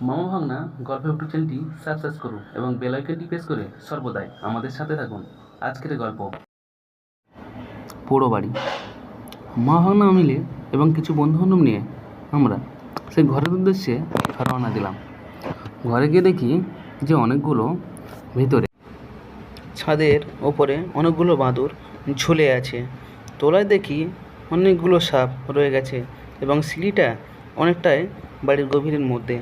মামা ভাগনা গল্প ইউটিউব চ্যানেলটি সাবস্ক্রাইব করুন এবং বেল আইকনটি প্রেস করে সর্বদাই আমাদের সাথে থাকুন। আজকের গল্প পোড়ো বাড়ি। মা ভাগনা মিলে এবং কিছু বন্ধুবান্ধব নিয়ে আমরা সেই ঘরের উদ্দেশ্যে রওনা দিলাম। ঘরে গিয়ে দেখি যে অনেকগুলো ভিতরে ছাদের ওপরে অনেকগুলো বাঁদর ঝুলে আছে। তলায় দেখি অনেকগুলো সাপ রয়ে গেছে এবং সিঁড়িটা অনেকটাই বাড়ির গভীরের মধ্যে,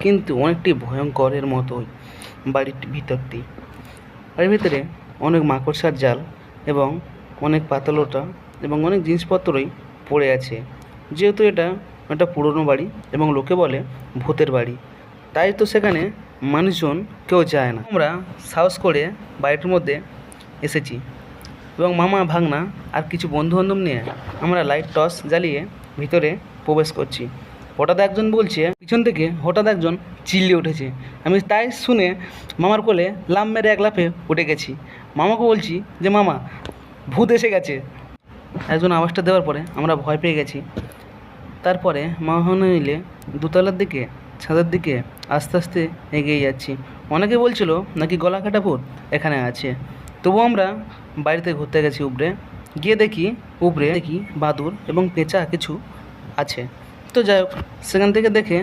কিন্তু অনেকটি ভয়ঙ্করের মতোই বাড়ির ভিতরটি। বাড়ির ভিতরে অনেক মাকড়সার জাল এবং অনেক পাতালোটা এবং অনেক জিনিসপত্রই পড়ে আছে। যেহেতু এটা একটা পুরনো বাড়ি এবং লোকে বলে ভূতের বাড়ি, তাই তো সেখানে মানুষজন কেউ যায় না। আমরা সাহস করে বাড়িটির মধ্যে এসেছি এবং মামা ভাগনা আর কিছু বন্ধুবান্ধব নিয়ে আমরা লাইট টর্চ জ্বালিয়ে ভিতরে প্রবেশ করছি। হঠাৎ একজন বলছে, পিছন থেকে হঠাৎ একজন চিল্লিয়ে উঠেছে। আমি তাই শুনে মামার কোলে লাফ মেরে এক লাফে উঠে গেছি। মামাকে বলছি যে মামা, ভূত এসে গেছে। একজন আওয়াজটা দেওয়ার পরে আমরা ভয় পেয়ে গেছি। তারপরে মামা ভাগনা মিলে দোতলার দিকে ছাদের দিকে আস্তে আস্তে এগিয়ে যাচ্ছি। অনেকে বলছিল নাকি গলা কাটা ভূত এখানে আছে। তবু আমরা বাড়িতে ঘুরতে গেছি উপরে। গিয়ে দেখি উপরে বাদুড় এবং পেঁচা কিছু আছে। তো যাই হোক, সেখান থেকে দেখে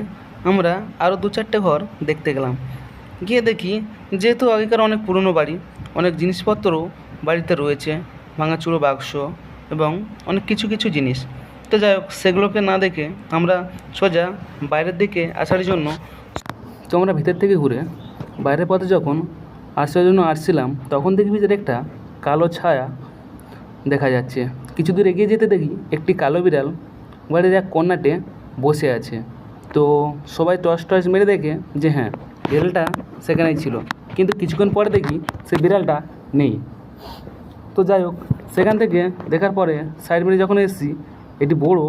আমরা আরও 2-4টে ঘর দেখতে গেলাম। গিয়ে দেখি যেহেতু আগেকার অনেক পুরনো বাড়ি, অনেক জিনিসপত্রও বাড়িতে রয়েছে, ভাঙাচুরো বাক্স এবং অনেক কিছু কিছু জিনিস। তো যাই হোক, সেগুলোকে না দেখে আমরা সোজা বাইরের দিকে আসার জন্য আমরা ভিতর থেকে ঘুরে বাইরের পথে যখন আসার জন্য আসছিলাম, তখন দেখি ভিতরে একটা কালো ছায়া দেখা যাচ্ছে। কিছু দূর এগিয়ে যেতে দেখি একটি কালো বিড়াল বাড়ির এক কর্নারে বসে আছে। তো সবাই টর্চ মেরে দেখে যে হ্যাঁ, বিড়ালটা সেখানেই ছিল, কিন্তু কিছুক্ষণ পরে দেখি সে বিড়ালটা নেই। তো যাই হোক, সেখান থেকে দেখার পরে সাইড মেরে যখন এসেছি, একটি বড়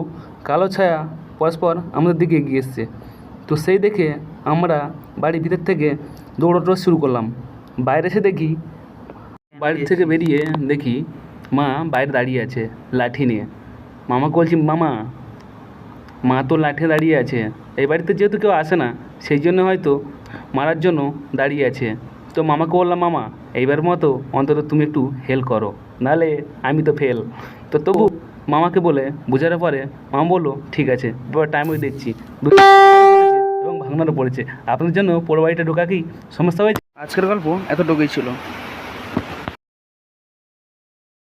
কালো ছায়া পরস্পর আমাদের দিকে এগিয়ে এসছে। তো সেই দেখে আমরা বাড়ির ভিতর থেকে দৌড়াতে শুরু করলাম। বাইরে এসে দেখি, বাড়ি থেকে বেরিয়ে দেখি মা বাইরে দাঁড়িয়ে আছে লাঠি নিয়ে। মামাকে বলছি, মামা, মা তো লাঠি দাঁড়িয়ে আছে, এই বাড়িতে যেহেতু কেউ আসে না সেই জন্য হয়তো মারার জন্য দাঁড়িয়ে আছে। তো মামাকে বললাম, মামা এইবার মতো অন্তত তুমি একটু হেল্প করো, নাহলে আমি তো ফেল। তো তবু মামাকে বলে বোঝানোর পরে মামা বললো ঠিক আছে, এবার টাইম ওই দেখছি এবং ভাঙনারও পড়েছে। আপনার জন্য পুরো বাড়িটা ঢোকা কি সমস্যা হয়েছে? আজকের গল্প এতটুকুই ছিল।